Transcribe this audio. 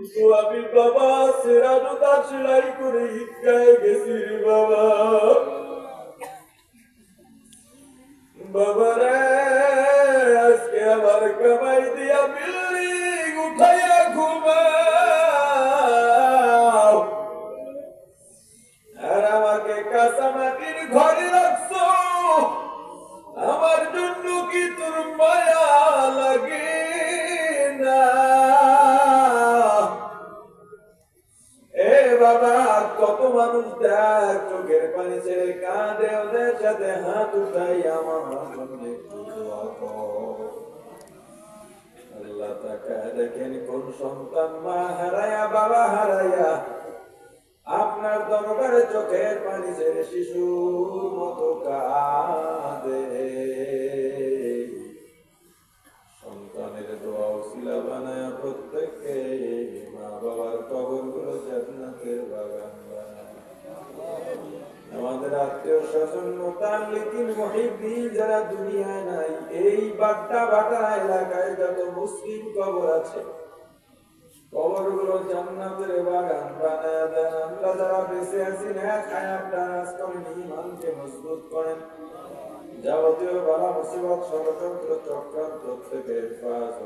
আমি বাবা সেরানো তার সেলাই করে ঈদগায় গেছি রে বাবা। বাবা রে আজকে আমার কামাই দিয়া বিল্ডিং উঠাইয়া ঘুমাও, আর আমাকে কাঁচা মাটির ঘরে রাখছো। আমার জন্য কি তোর মায়া লাগে না? এ বাবা, কত মানুষ দেখ চোখের পানি ছেড়ে কাঁদে, ওদের সাথে হাত উঠাই আমার জন্য একটু দোয়া কর। আল্লাহ তাকায় দেখেন কোন সন্তান মা হারায়া বাবা হারায়া আপনার দরবারে চোখের পানি ছেড়ে শিশুর মতো কাঁদে। সন্তানের দোয়া ওসিলা বানায় প্রত্যেককে মা বাবার কবরগুলো জান্নাতের বাগান বানায়। আমাদের আত্মীয় স্বজন মুতাল্লিকিন মুহিব্বিন যারা দুনিয়ায় নাই, এই বাড্ডা বাটা এলাকায় যত মুসলিম কবর আছে কবরগুলো জান্নাতের বাগান বানায় দেন। আমরা যারা বেঁচে আছি নেক হায়াত দারাজ করেন, ঈমানকে মজবুত করেন, যাবতীয় বালা মুসিবত ষড়যন্ত্র চক্রান্ত থেকে হেফাজত